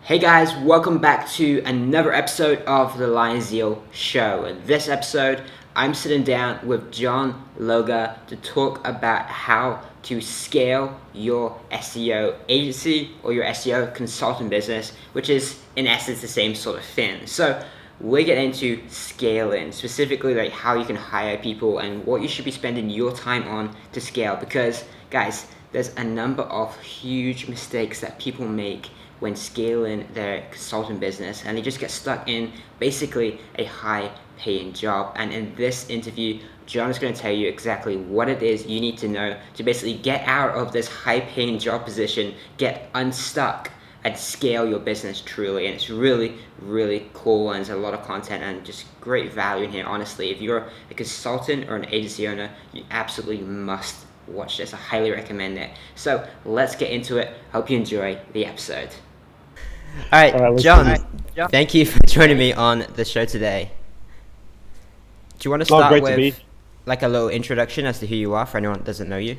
Hey guys, welcome back to another episode of the Lion Zeal Show. In this episode, I'm sitting down with John Logar to talk about how to scale your SEO agency or your SEO consulting business, which is in essence the same sort of thing. So we're getting into scaling, specifically like how you can hire people and what you should be spending your time on to scale. Because guys, there's a number of huge mistakes that people make when scaling their consulting business, and they just get stuck in basically a high paying job. And in this interview, John is going to tell you exactly what it is you need to know to basically get out of this high paying job position, get unstuck, and scale your business truly. And it's really, really cool, and there's a lot of content and just great value in here. Honestly, if you're a consultant or an agency owner, you absolutely must watch this. I highly recommend it. So let's get into it. Hope you enjoy the episode. All right, John, thank you for joining me on the show today. Do you want to start with like a little introduction as to who you are for anyone that doesn't know you?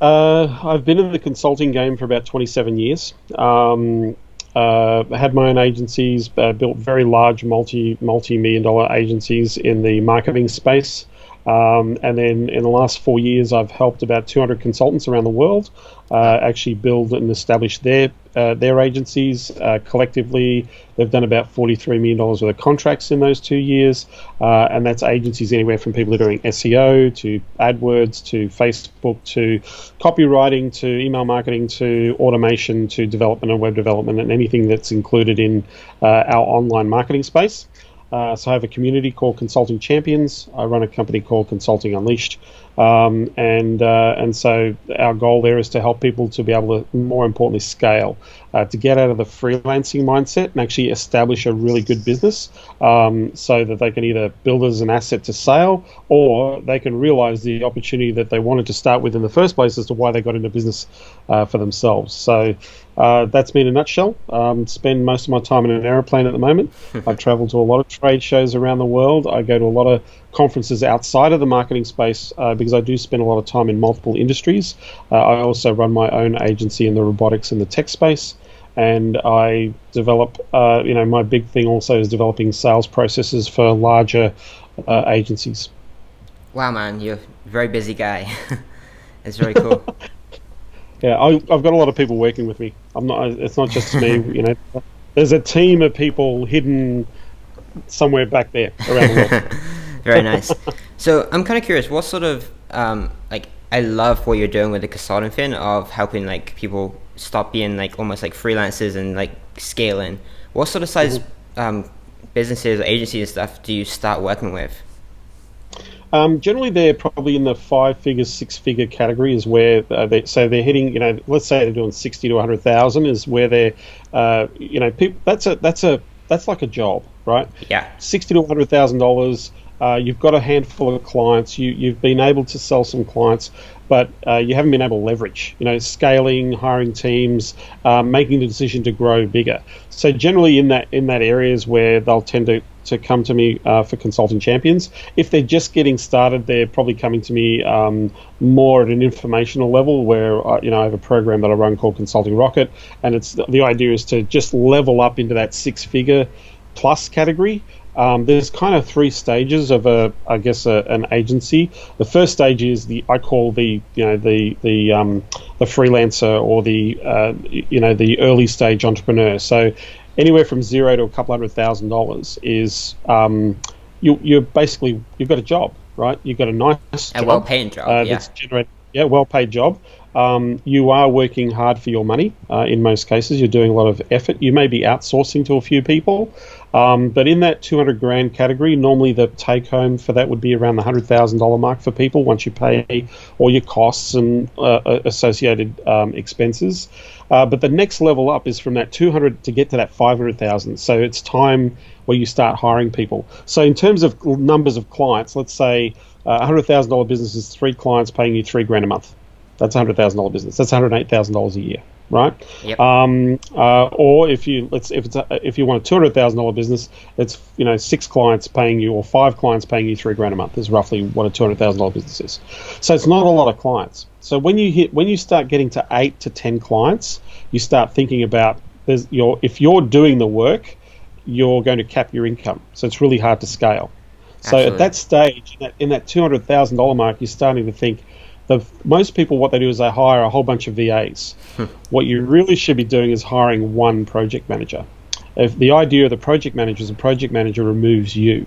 I've been in the consulting game for about 27 years. I had my own agencies, built very large multi-million dollar agencies in the marketing space. And then in the last 4 years, I've helped about 200 consultants around the world actually build and establish their agencies. Collectively, they've done about $43 million worth of contracts in those 2 years. And that's agencies anywhere from people who are doing SEO to AdWords to Facebook to copywriting to email marketing to automation to development and web development and anything that's included in our online marketing space. So I have a community called Consulting Champions. I run a company called Consulting Unleashed. And so our goal there is to help people to be able to, more importantly, scale, to get out of the freelancing mindset and actually establish a really good business so that they can either build as an asset to sale or they can realize the opportunity that they wanted to start with in the first place as to why they got into business for themselves. So that's me in a nutshell. Spend most of my time in an airplane at the moment. I travel to a lot of trade shows around the world. I go to a lot of conferences outside of the marketing space because I do spend a lot of time in multiple industries. I also run my own agency in the robotics and the tech space. And I develop, my big thing also is developing sales processes for larger agencies. Wow, man, you're a very busy guy. It's very cool. Yeah, I've got a lot of people working with me. It's not just me. There's a team of people hidden somewhere back there around the world. Very nice. So I'm kind of curious, what sort of I love what you're doing with the consulting thing of helping like people stop being like almost like freelancers and like scaling. What sort of size businesses or agencies and stuff do you start working with? Generally, they're probably in the 5-figure, 6-figure category is where they're hitting. Let's say they're doing 60 to 100,000 is where they're. People. That's like a job, right? Yeah. 60 to $100,000. You've got a handful of clients. You've been able to sell some clients, but you haven't been able to leverage. Scaling, hiring teams, making the decision to grow bigger. So generally, in that area is where they'll tend to come to me for consulting champions. If they're just getting started, they're probably coming to me more at an informational level where I have a program that I run called Consulting Rocket, and the idea is to just level up into that 6-figure plus category. There's kind of 3 stages of an agency. The first stage is the freelancer or the early stage entrepreneur. So anywhere from $0 to a couple $100,000 is you've got a job, right? You've got a nice job, well-paying job, that's generating, well-paid job. You are working hard for your money. In most cases, you're doing a lot of effort. You may be outsourcing to a few people, but in that 200 grand category, normally the take home for that would be around the $100,000 mark for people once you pay all your costs and associated expenses. But the next level up is from that 200 to get to that 500,000. So it's time where you start hiring people. So in terms of numbers of clients, let's say $100,000 business is 3 clients paying you $3,000 a month. That's a $100,000 business. That's $108,000 a year, right? Yep. Or if you want a $200,000 business, it's 6 clients paying you or 5 clients paying you $3,000 a month is roughly what a $200,000 business is. So it's not a lot of clients. So when you start getting to 8 to 10 clients, you start thinking about if you're doing the work, you're going to cap your income. So it's really hard to scale. So Absolutely. at that stage, in that $200,000 mark, you're starting to think most people, what they do is they hire a whole bunch of VAs. What you really should be doing is hiring one project manager. If the idea of the project manager is a project manager removes you,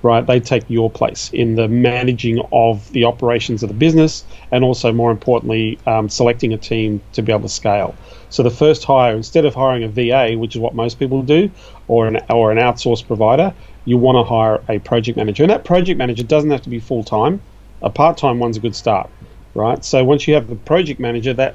right? They take your place in the managing of the operations of the business, and also, more importantly, selecting a team to be able to scale. So the first hire, instead of hiring a VA, which is what most people do, or an outsourced provider, you want to hire a project manager. And that project manager doesn't have to be full-time. A part-time one's a good start, right? So once you have the project manager, that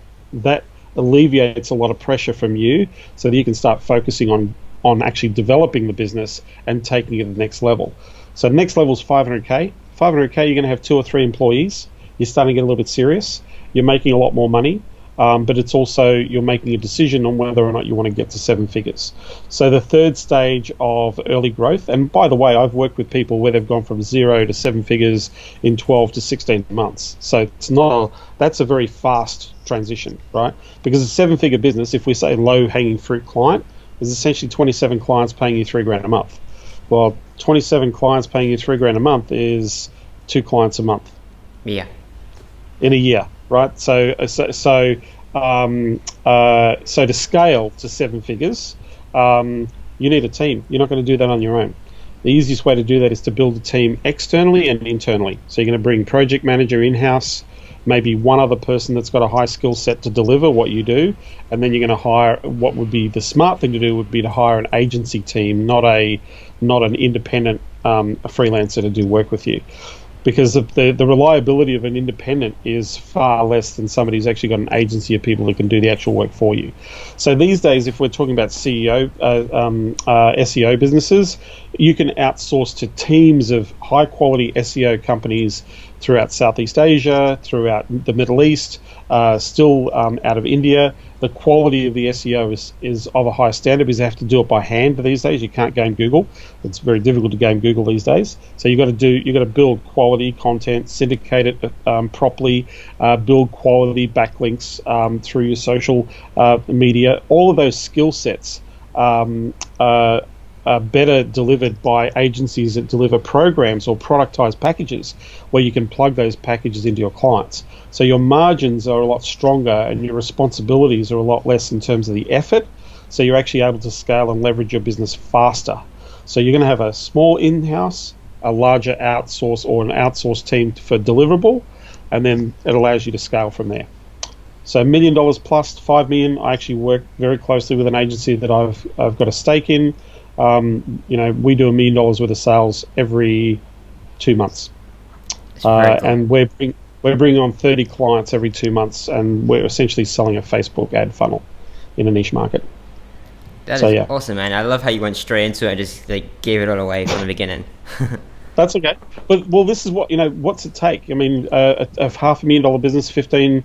alleviates a lot of pressure from you, so that you can start focusing on actually developing the business and taking it to the next level. So the next level is 500K. 500K, you're going to have 2 or 3 employees. You're starting to get a little bit serious. You're making a lot more money, but it's also you're making a decision on whether or not you want to get to 7 figures. So the third stage of early growth, and by the way, I've worked with people where they've gone from 0 to 7 figures in 12 to 16 months. So that's a very fast transition, right? Because a 7-figure business, if we say low-hanging fruit client, is essentially 27 clients paying you $3,000 a month. Well, 27 clients paying you $3,000 a month is 2 clients a month. Yeah. In a year, right? So to scale to 7 figures, you need a team. You're not going to do that on your own. The easiest way to do that is to build a team externally and internally. So you're going to bring project manager in-house, maybe one other person that's got a high skill set to deliver what you do, and then you're going to hire. What would be the smart thing to do would be to hire an agency team, not an independent a freelancer to do work with you, because the reliability of an independent is far less than somebody who's actually got an agency of people who can do the actual work for you. So these days, if we're talking about SEO businesses, you can outsource to teams of high quality SEO companies throughout Southeast Asia, throughout the Middle East, still out of India. The quality of the SEO is of a high standard because they have to do it by hand these days. You can't game Google. It's very difficult to game Google these days. So you've got to build quality content, syndicate it properly, build quality backlinks through your social media. All of those skill sets are better delivered by agencies that deliver programs or productized packages where you can plug those packages into your clients. So your margins are a lot stronger and your responsibilities are a lot less in terms of the effort. So you're actually able to scale and leverage your business faster. So you're going to have a small in-house, a larger outsource or an outsourced team for deliverable, and then it allows you to scale from there. So $1 million plus, 5 million. I actually work very closely with an agency that I've got a stake in. We do $1 million worth of sales every 2 months, and we're bringing on 30 clients every 2 months, and we're essentially selling a Facebook ad funnel in a niche market. That is awesome, man. I love how you went straight into it and just gave it all away from the beginning. That's okay. But this is what's it take? I mean, a $500,000 business, 15,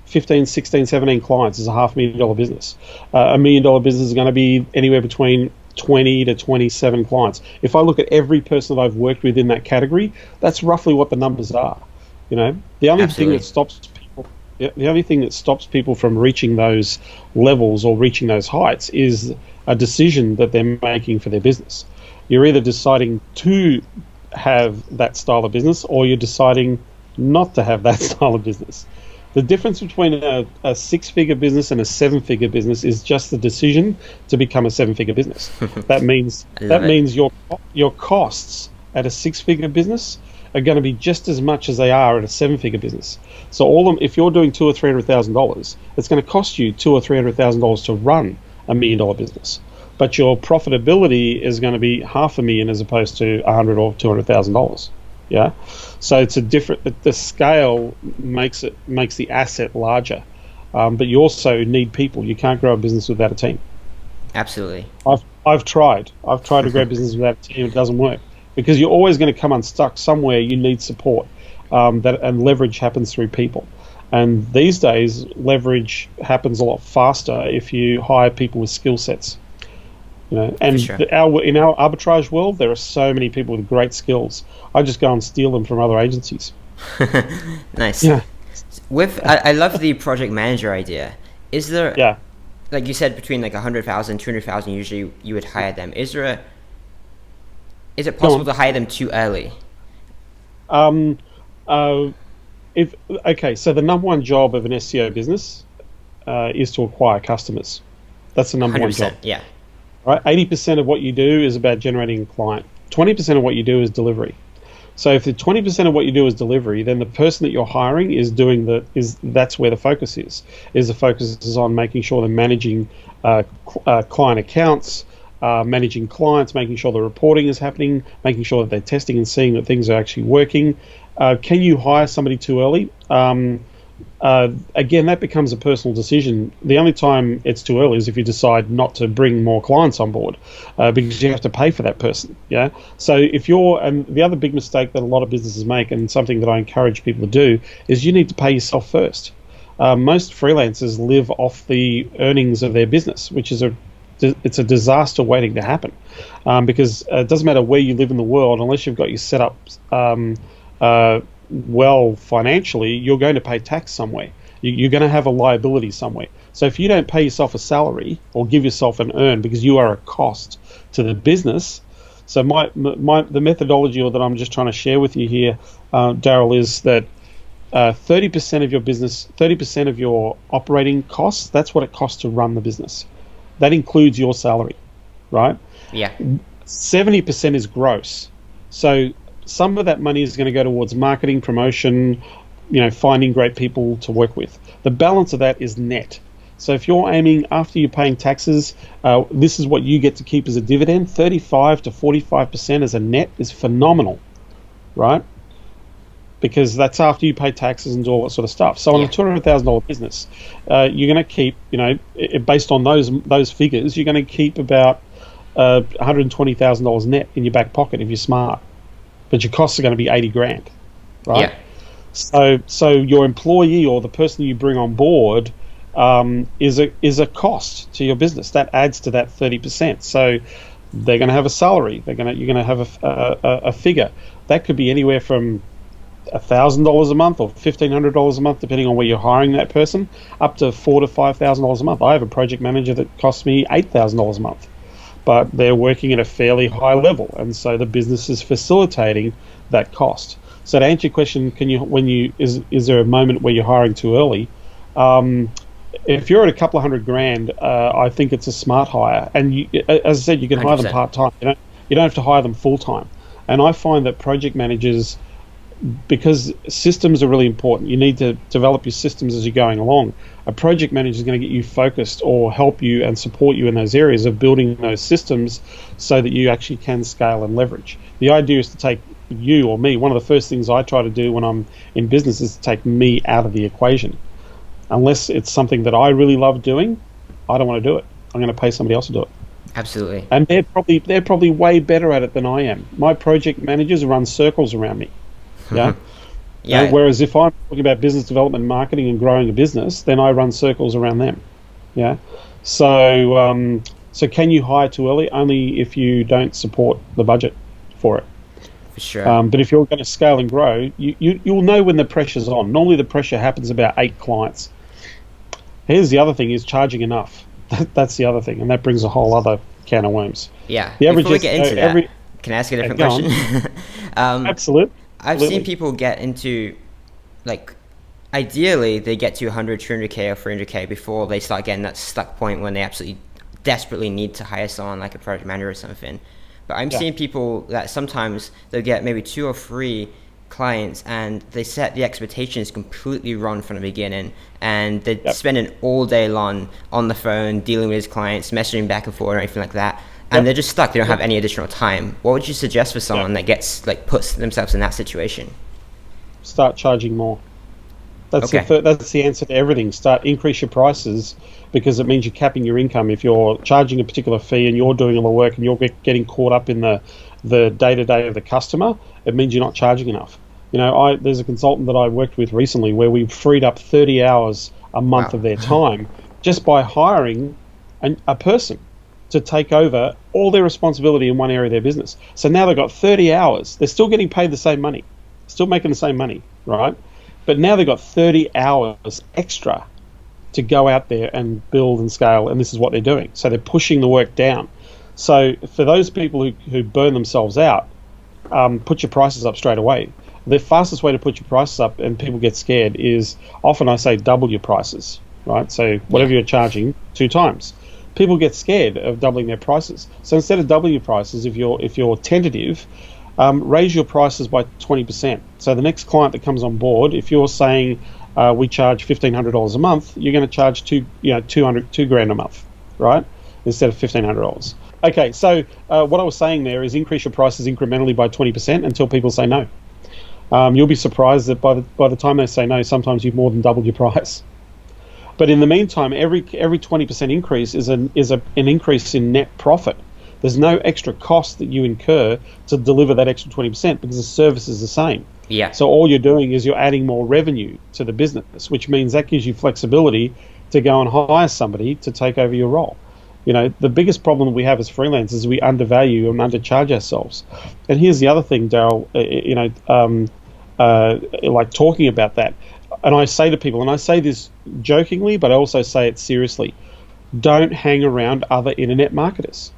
16, 17 clients is a $500,000 business. $1 million business is going to be anywhere between 20 to 27 clients. If I look at every person that I've worked with in that category, that's roughly what the numbers are. The only thing that stops people from reaching those levels or reaching those heights is a decision that they're making for their business. You're either deciding to have that style of business or you're deciding not to have that style of business. The difference between a 6-figure business and a 7-figure business is just the decision to become a 7-figure business. That means your costs at a 6-figure business are going to be just as much as they are at a 7-figure business. So if you're doing $200,000 or $300,000, it's going to cost you $200,000 or $300,000 to run $1 million business. But your profitability is going to be $500,000 as opposed to $100,000 or $200,000. Yeah, so it's the scale makes the asset larger, but you also need people. You can't grow a business without a team. Absolutely. I've tried to grow a business without a team. It doesn't work because you're always going to come unstuck somewhere. You need support, and leverage happens through people. And these days, leverage happens a lot faster if you hire people with skill sets. And sure. in our arbitrage world, there are so many people with great skills. I just go and steal them from other agencies. Nice. Yeah. I love the project manager idea. Is there like you said, between like 100,000, 200,000, usually you would hire them. Is it possible to hire them too early? Um, uh, if okay, so the number one job of an SEO business is to acquire customers. That's the number one job. 100%, yeah. Right, 80% of what you do is about generating a client. 20% of what you do is delivery. So if the 20% of what you do is delivery, then the person that you're hiring that's where the focus is. The focus is on making sure they're managing client accounts, managing clients, making sure the reporting is happening, making sure that they're testing and seeing that things are actually working. Can you hire somebody too early? Again, that becomes a personal decision. The only time it's too early is if you decide not to bring more clients on board, because you have to pay for that person. Yeah. So and the other big mistake that a lot of businesses make, and something that I encourage people to do, is you need to pay yourself first. Most freelancers live off the earnings of their business, which is it's a disaster waiting to happen, because it doesn't matter where you live in the world, unless you've got your set up well financially, you're going to pay tax somewhere. You're going to have a liability somewhere. So if you don't pay yourself a salary or give yourself an earn, because you are a cost to the business. So the methodology that I'm just trying to share with you here, Daryl, is that 30% of your business, 30% of your operating costs, that's what it costs to run the business. That includes your salary, right? Yeah. 70% is gross. So some of that money is going to go towards marketing, promotion, finding great people to work with. The balance of that is net. So if you're aiming, after you're paying taxes, this is what you get to keep as a dividend. 35 to 45% as a net is phenomenal, right? Because that's after you pay taxes and do all that sort of stuff. So on a $200,000 business, you're going to keep, based on those figures, you're going to keep about $120,000 net in your back pocket if you're smart. But your costs are going to be 80 grand, right? Yeah. So your employee or the person you bring on board is a cost to your business. That adds to that 30%. So they're going to have a salary. You're going to have a figure that could be anywhere from $1,000 a month or $1,500 a month, depending on where you're hiring that person, up to $4,000 to $5,000 a month. I have a project manager that costs me $8,000 a month, but they're working at a fairly high level, and so the business is facilitating that cost. So to answer your question, is there a moment where you're hiring too early? If you're at a couple of $100,000, I think it's a smart hire. And as I said, you can 100%. Hire them part-time. You don't have to hire them full-time. And I find that project managers, because systems are really important, you need to develop your systems as you're going along. A project manager is going to get you focused or help you and support you in those areas of building those systems so that you actually can scale and leverage. The idea is to take you or me. One of the first things I try to do when I'm in business is to take me out of the equation. Unless it's something that I really love doing, I don't want to do it. I'm going to pay somebody else to do it. Absolutely. And they're probably way better at it than I am. My project managers run circles around me. Yeah. Yeah. Whereas if I'm talking about business development, marketing, and growing a business, then I run circles around them. Yeah. So can you hire too early? Only if you don't support the budget for it. For sure. But if you're going to scale and grow, you'll know when the pressure's on. Normally the pressure happens about 8 clients. Here's the other thing: is charging enough. That's the other thing, and that brings a whole other can of worms. Yeah. Before we get into that, can I ask a different question? Absolutely. I've seen people get into, like, ideally they get to 100, 200K or 300K before they start getting that stuck point when they absolutely desperately need to hire someone like a project manager or something. But I'm seeing people that sometimes they'll get maybe 2 or 3 clients and they set the expectations completely wrong from the beginning, and they're spending all day long on the phone dealing with his clients, messaging back and forth or anything like that. And they're just stuck. They don't have any additional time. What would you suggest for someone that puts themselves in that situation? Start charging more. That's the answer to everything. Increase your prices, because it means you're capping your income. If you're charging a particular fee and you're doing all the work and you're getting caught up in the day-to-day of the customer, it means you're not charging enough. There's a consultant that I worked with recently where we freed up 30 hours a month of their time just by hiring a person to take over all their responsibility in one area of their business. So now they've got 30 hours. They're still getting paid the same money, still making the same money, right? But now they've got 30 hours extra to go out there and build and scale, and this is what they're doing. So they're pushing the work down. So for those people who burn themselves out, put your prices up straight away. The fastest way to put your prices up and people get scared is often I say double your prices, right? So whatever you're charging 2 times. People get scared of doubling their prices. So instead of doubling your prices, if you're tentative, raise your prices by 20%. So the next client that comes on board, if you're saying we charge $1,500 a month, you're going to charge $2,000 a month, right? Instead of $1,500. Okay, so what I was saying there is increase your prices incrementally by 20% until people say no. You'll be surprised that by the time they say no, sometimes you've more than doubled your price. But in the meantime, every 20% increase is an increase in net profit. There's no extra cost that you incur to deliver that extra 20% because the service is the same. Yeah. So all you're doing is you're adding more revenue to the business, which means that gives you flexibility to go and hire somebody to take over your role. You know, the biggest problem we have as freelancers is we undervalue and undercharge ourselves. And here's the other thing, Daryl, like talking about that. And I say to people, and I say this jokingly, but I also say it seriously, don't hang around other internet marketers.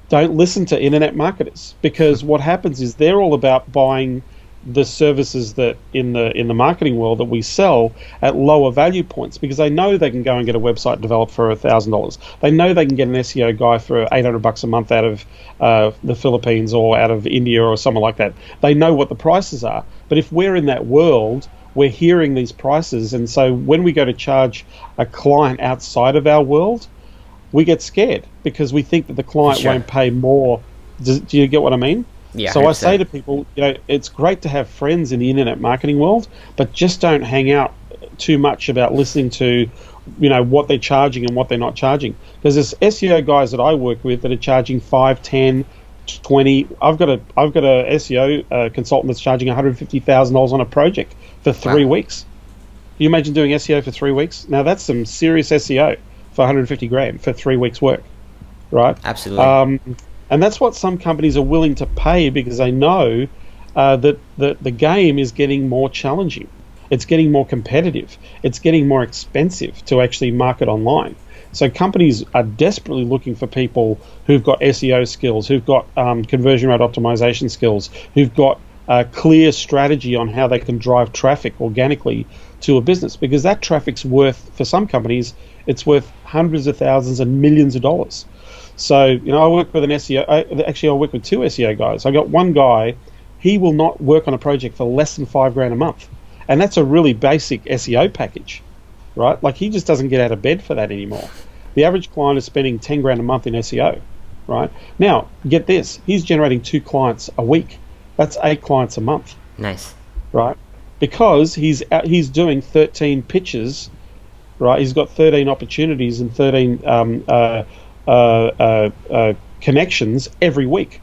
Don't listen to internet marketers, because what happens is they're all about buying the services that in the marketing world that we sell at lower value points, because they know they can go and get a website developed for $1,000. They know they can get an SEO guy for $800 a month out of the Philippines or out of India or somewhere like that. They know what the prices are. But if we're in that world, we're hearing these prices, and so when we go to charge a client outside of our world, we get scared because we think that the client won't pay more. Do you get what I mean? Yeah. So 100%. I say to people, it's great to have friends in the internet marketing world, but just don't hang out too much about listening to, what they're charging and what they're not charging. Because there's SEO guys that I work with that are charging 5, 10, 20. I've got a SEO consultant that's charging $150,000 on a project for 3 weeks. Can you imagine doing SEO for 3 weeks? Now that's some serious SEO for $150,000 for 3 weeks work, right? Absolutely. And that's what some companies are willing to pay because they know that the game is getting more challenging. It's getting more competitive. It's getting more expensive to actually market online. So companies are desperately looking for people who've got SEO skills, who've got conversion rate optimization skills, who've got a clear strategy on how they can drive traffic organically to a business, because that traffic's worth, for some companies, it's worth hundreds of thousands and millions of dollars. So, I work with an SEO. I work with 2 SEO guys. I got one guy, he will not work on a project for less than $5,000 a month. And that's a really basic SEO package, right? Like, he just doesn't get out of bed for that anymore. The average client is spending $10,000 a month in SEO, right? Now, get this, he's generating 2 clients a week. That's 8 clients a month. Nice. Right? Because he's doing 13 pitches, right? He's got 13 opportunities and 13 connections every week,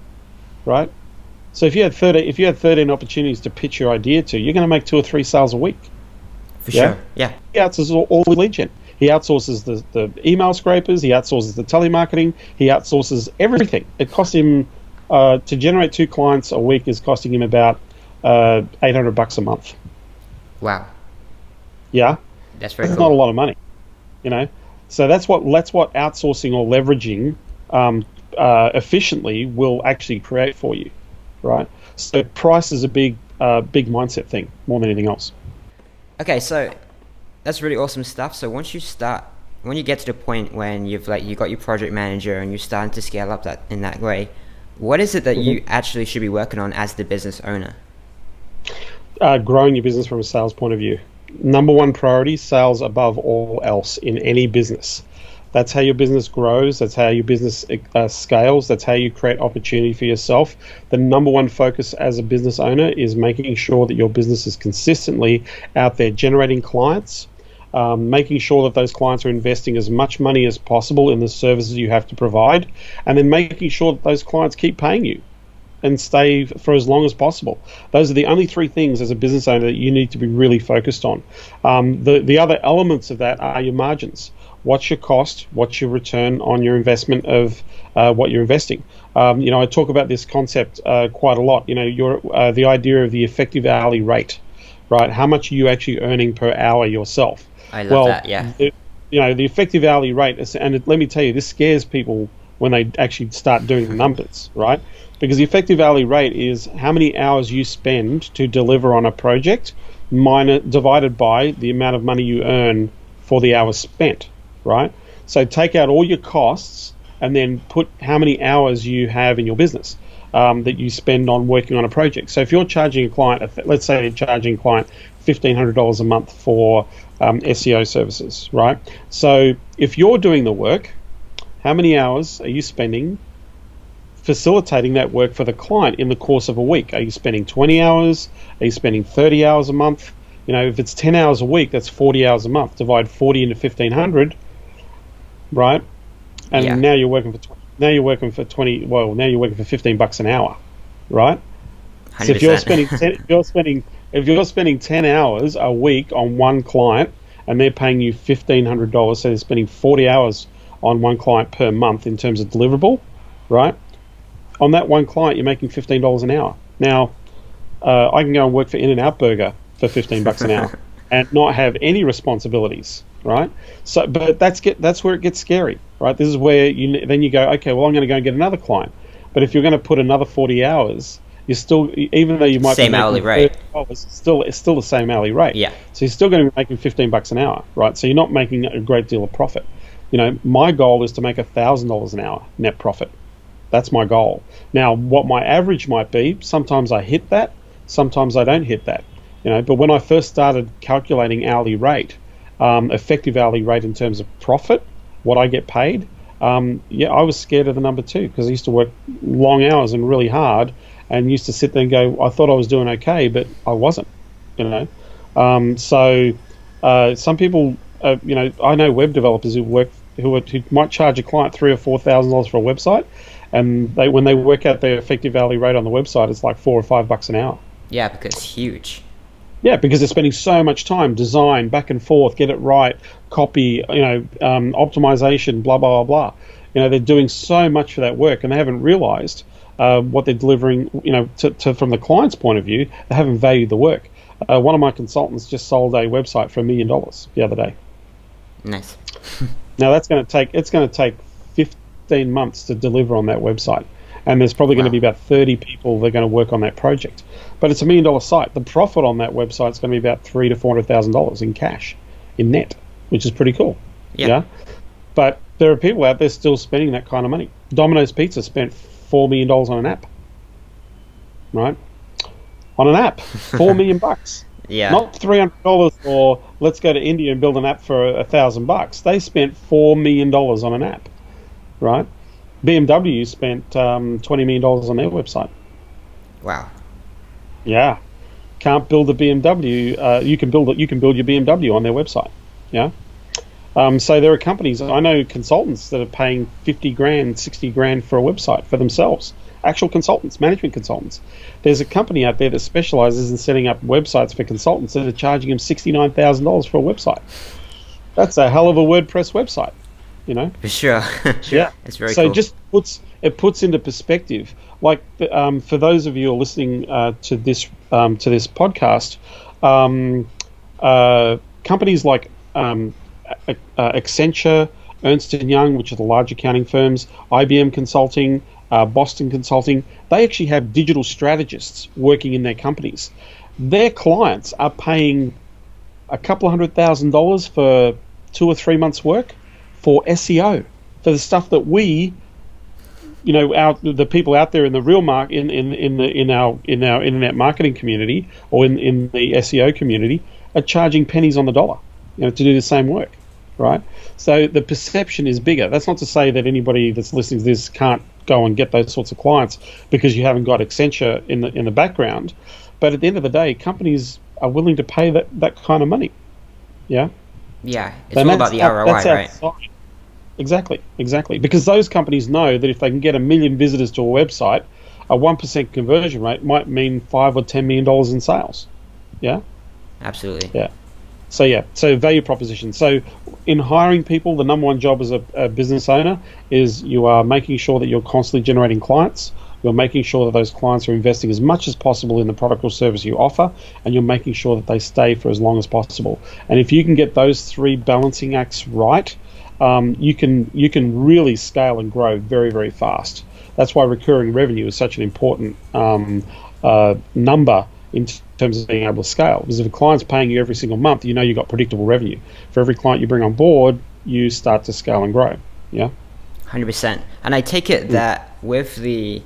right? So if you had 13 opportunities to pitch your idea to, you're going to make 2 or 3 sales a week. For sure. Yeah. He outsources all the lead gen. He outsources the email scrapers. He outsources the telemarketing. He outsources everything. It costs him to generate 2 clients a week is costing him about $800 a month. Wow. Yeah. That's very cool. Not a lot of money, So that's what outsourcing or leveraging efficiently will actually create for you, right? So price is a big mindset thing more than anything else. Okay, so that's really awesome stuff. So when you get to the point when you got your project manager and you're starting to scale up in that way, what is it that you actually should be working on as the business owner? Growing your business from a sales point of view. Number 1 priority, sales above all else in any business. That's how your business grows. That's how your business scales. That's how you create opportunity for yourself. The number 1 focus as a business owner is making sure that your business is consistently out there generating clients, making sure that those clients are investing as much money as possible in the services you have to provide, and then making sure that those clients keep paying you and stay for as long as possible. Those are the only 3 things as a business owner that you need to be really focused on. The other elements of that are your margins. What's your cost? What's your return on your investment of what you're investing? I talk about this concept quite a lot. The idea of the effective hourly rate, right? How much are you actually earning per hour yourself? I love that, yeah. the effective hourly rate is, and let me tell you, this scares people when they actually start doing the numbers, right? Because the effective hourly rate is how many hours you spend to deliver on a project divided by the amount of money you earn for the hours spent, right? So take out all your costs and then put how many hours you have in your business that you spend on working on a project. So if you're charging a client, let's say you're charging a client $1,500 a month for SEO services, right? So if you're doing the work, how many hours are you spending facilitating that work for the client in the course of a week? Are you spending 20 hours? Are you spending 30 hours a month? If it's 10 hours a week, that's 40 hours a month. Divide 40 into 1,500, right? And now you're working for now you're working for $15 an hour, right? 100%. So if you're spending 10 hours a week on one client and they're paying you $1,500, so they're spending 40 hours on one client per month in terms of deliverable, right? On that one client, you're making $15 an hour. Now, I can go and work for In-N-Out Burger for $15 an hour and not have any responsibilities, right? So, but that's where it gets scary, right? This is where then you go, okay, well, I'm going to go and get another client. But if you're going to put another 40 hours, you're still, even though you might same be making hourly rate, it's still the same hourly rate. Yeah. So you're still going to be making $15 an hour, right? So you're not making a great deal of profit. My goal is to make $1,000 an hour net profit. That's my goal. Now, what my average might be, sometimes I hit that, sometimes I don't hit that. But when I first started calculating hourly rate, effective hourly rate in terms of profit, what I get paid, I was scared of the number too, because I used to work long hours and really hard, and used to sit there and go, I thought I was doing okay, but I wasn't. So some people, I know web developers who might charge a client $3,000 or $4,000 for a website, and when they work out their effective hourly rate on the website, it's like $4 or $5 an hour. Yeah, because it's huge. Yeah, because they're spending so much time, design, back and forth, get it right, copy, optimization, blah, blah, blah, blah. They're doing so much for that work, and they haven't realized what they're delivering, from the client's point of view. They haven't valued the work. One of my consultants just sold a website for $1 million the other day. Nice. Now it's going to take 15 months to deliver on that website. And there's probably going to be about 30 people that are going to work on that project. But it's $1 million site. The profit on that website is going to be about $300,000 to $400,000 in cash, in net, which is pretty cool. Yeah. But there are people out there still spending that kind of money. Domino's Pizza spent $4 million on an app. Right? On an app, $4 million. Yeah. Not $300 or let's go to India and build an app for $1,000. They spent $4 million on an app. Right? BMW spent $20 million on their website. Wow. Yeah. Can't build a BMW. You can build your BMW on their website. Yeah. So there are companies, I know consultants that are paying $50,000, $60,000 for a website for themselves. Actual consultants, management consultants. There's a company out there that specializes in setting up websites for consultants that are charging them $69,000 for a website. That's a hell of a WordPress website. For sure. Yeah, it's very so cool. Just puts into perspective. Like for those of you who are listening to this podcast, companies like Accenture, Ernst & Young, which are the large accounting firms, IBM Consulting, Boston Consulting, they actually have digital strategists working in their companies. Their clients are paying a couple of $100,000 for 2 or 3 months' work for SEO, for the stuff that we, the people out there in the real market, in our internet marketing community or in the SEO community, are charging pennies on the dollar, to do the same work, right? So the perception is bigger. That's not to say that anybody that's listening to this can't go and get those sorts of clients because you haven't got Accenture in the background, but at the end of the day, companies are willing to pay that kind of money. Yeah. Yeah, it's all about the ROI, right? Exactly. Because those companies know that if they can get 1 million visitors to a website, a 1% conversion rate might mean $5 or $10 million in sales. Yeah? Absolutely. Yeah. So value proposition. So in hiring people, the number one job as a business owner is you are making sure that you're constantly generating clients. You're making sure that those clients are investing as much as possible in the product or service you offer, and you're making sure that they stay for as long as possible. And if you can get those three balancing acts right, you can really scale and grow very, very fast. That's why recurring revenue is such an important number in terms of being able to scale. Because if a client's paying you every single month, you know you've got predictable revenue. For every client you bring on board, you start to scale and grow. Yeah. 100%. And I take it that with the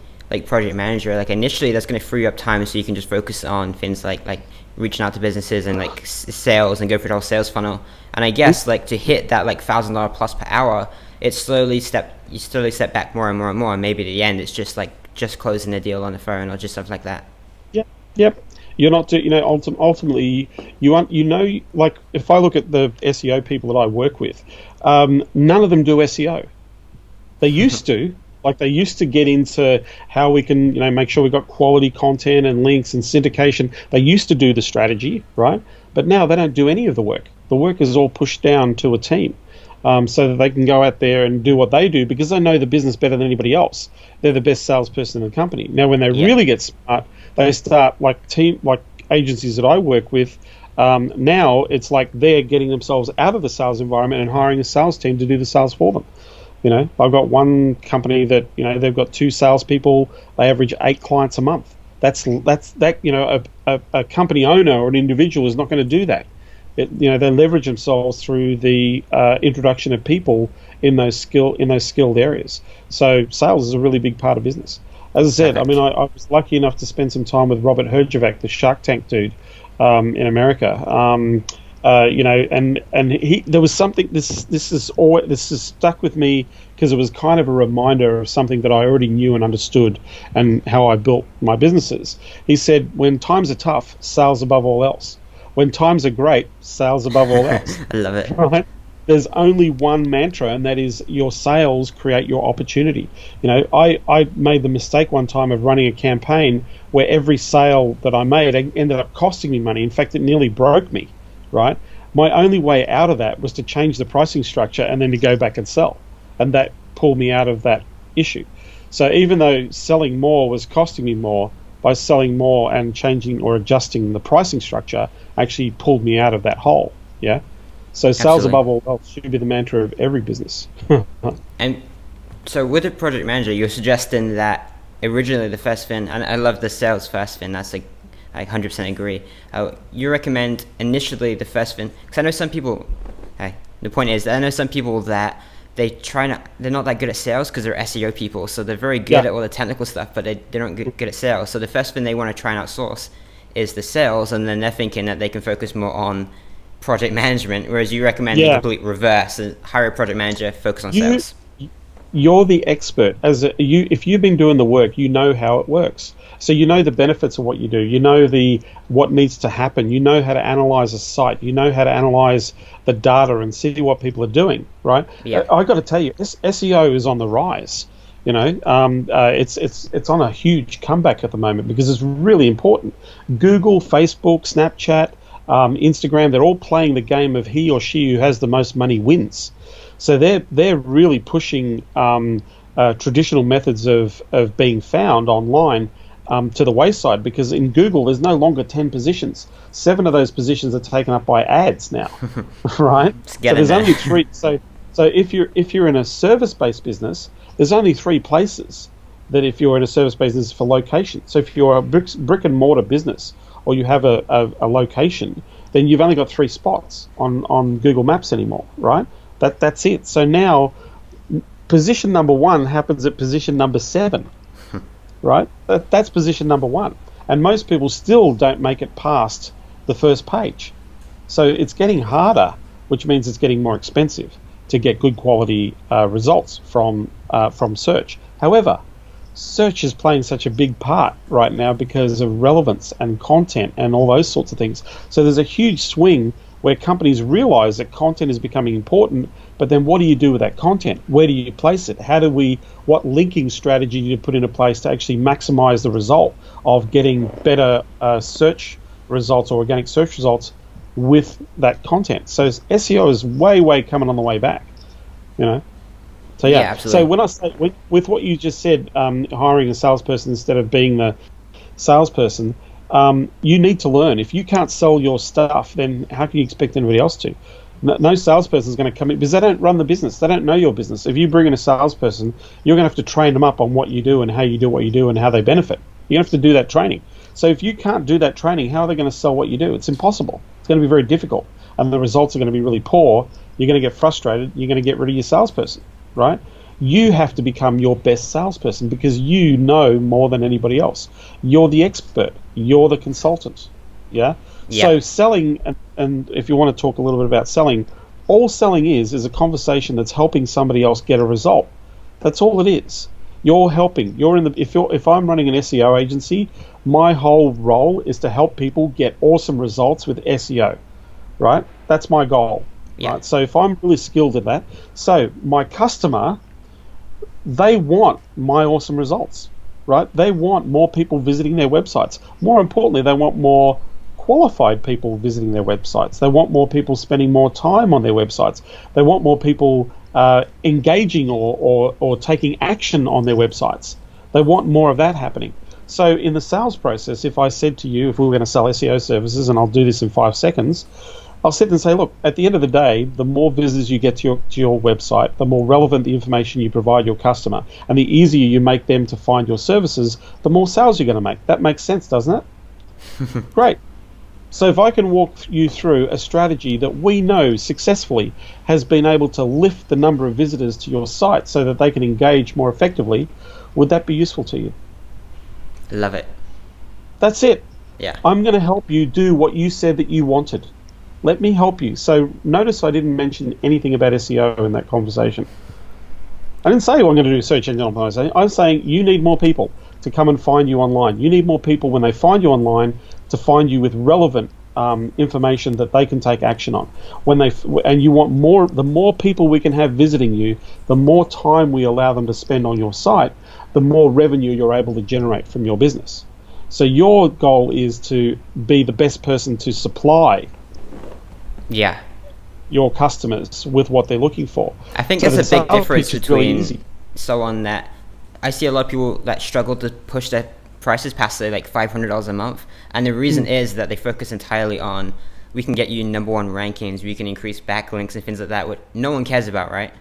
project manager, initially that's going to free up time so you can just focus on things like reaching out to businesses and sales and go through the whole sales funnel. And I guess to hit that $1,000 plus per hour, you slowly step back more and more and more. And maybe at the end it's just closing the deal on the phone or just stuff like that. Yep. You're not ultimately if I look at the SEO people that I work with, none of them do SEO. They used to. They used to get into how we can, make sure we got quality content and links and syndication. They used to do the strategy, right? But now they don't do any of the work. The work is all pushed down to a team, so that they can go out there and do what they do because they know the business better than anybody else. They're the best salesperson in the company. Now, when they really get smart, they start like agencies that I work with. Now it's like they're getting themselves out of the sales environment and hiring a sales team to do the sales for them. I've got one company that they've got 2 salespeople. They average 8 clients a month. That's a company owner or an individual is not going to do that. They leverage themselves through the introduction of people in those skilled areas. So sales is a really big part of business. As I said, I was lucky enough to spend some time with Robert Herjavec, the Shark Tank dude, in America. And there was something. This has stuck with me because it was kind of a reminder of something that I already knew and understood, and how I built my businesses. He said, "When times are tough, sales above all else. When times are great, sales above all else." I love it. Right? There's only one mantra, and that is your sales create your opportunity. I made the mistake one time of running a campaign where every sale that I made ended up costing me money. In fact, it nearly broke me. Right? My only way out of that was to change the pricing structure and then to go back and sell. And that pulled me out of that issue. So even though selling more was costing me more, by selling more and changing or adjusting the pricing structure actually pulled me out of that hole. Yeah. So sales above all else should be the mantra of every business. And so with a project manager, you're suggesting that originally the first thing, and I love the sales first thing, that's I 100% agree. You recommend initially the first thing, because I know some people, the point is, I know some people that they're not that good at sales because they're SEO people, so they're very good at all the technical stuff, but they don't get good at sales. So the first thing they want to try and outsource is the sales, and then they're thinking that they can focus more on project management, whereas you recommend the complete reverse, and hire a project manager, focus on sales. You're the expert. If you've been doing the work, you know how it works. So you know the benefits of what you do. You know what needs to happen. You know how to analyze a site. You know how to analyze the data and see what people are doing. Right? Yeah. I got to tell you, SEO is on the rise. It's on a huge comeback at the moment because it's really important. Google, Facebook, Snapchat, Instagram, they're all playing the game of he or she who has the most money wins. So they're really pushing traditional methods of being found online to the wayside, because in Google there's no longer 10 positions. 7 of those positions are taken up by ads now, right? So there's only 3. So if you're in a service-based business, there's only 3 places that if you're in a service-based business for location. So if you're a brick and mortar business, or you have a location, then you've only got 3 spots on Google Maps anymore, right? That's it. So now position number 1 happens at position number 7, right? That's position number 1. And most people still don't make it past the first page. So it's getting harder, which means it's getting more expensive to get good quality results from search. However, search is playing such a big part right now because of relevance and content and all those sorts of things. So there's a huge swing where companies realize that content is becoming important, but then what do you do with that content? Where do you place it? What linking strategy do you put into place to actually maximize the result of getting better search results or organic search results with that content? So SEO is way coming on the way back, to So Yeah, So absolutely. when I say with what you just said, hiring a salesperson instead of being the salesperson, you need to learn. If you can't sell your stuff, then how can you expect anybody else to? No salesperson is going to come in because they don't run the business. They don't know your business. If you bring in a salesperson, you're going to have to train them up on what you do and how you do what you do and how they benefit. You have to do that training. So if you can't do that training, how are they going to sell what you do? It's impossible. It's going to be very difficult, and the results are going to be really poor. You're going to get frustrated. You're going to get rid of your salesperson, right? You have to become your best salesperson because you know more than anybody else. You're the expert. You're the consultant. Yeah. Yeah. So selling, and if you want to talk a little bit about selling, all selling is a conversation that's helping somebody else get a result. That's all it is. You're helping. If I'm running an SEO agency, my whole role is to help people get awesome results with SEO. Right? That's my goal. Yeah. Right. So if I'm really skilled at that, so my customer, they want my awesome results, right? They want more people visiting their websites. More importantly, they want more qualified people visiting their websites. They want more people spending more time on their websites. They want more people engaging or taking action on their websites. They want more of that happening. So in the sales process, if I said to you, if we were going to sell SEO services, and I'll do this in 5 seconds, I'll sit and say, look, at the end of the day, the more visitors you get to your website, the more relevant the information you provide your customer, and the easier you make them to find your services, the more sales you're going to make. That makes sense, doesn't it? Great. So if I can walk you through a strategy that we know successfully has been able to lift the number of visitors to your site so that they can engage more effectively, would that be useful to you? Love it. That's it. Yeah. I'm going to help you do what you said that you wanted. Let me help you. So notice I didn't mention anything about SEO in that conversation. I didn't say I'm going to do search engine optimization. I'm saying you need more people to come and find you online. You need more people when they find you online to find you with relevant information that they can take action on. And you want more. The more people we can have visiting you, the more time we allow them to spend on your site, the more revenue you're able to generate from your business. So your goal is to be the best person to supply Yeah. your customers with what they're looking for. I think So there's the a big sales difference pitch is really between easy. someone that I see a lot of people that struggle to push their prices past say like $500 a month, and the reason is that they focus entirely on we can get you #1 rankings, we can increase backlinks and things like that, what no one cares about, right?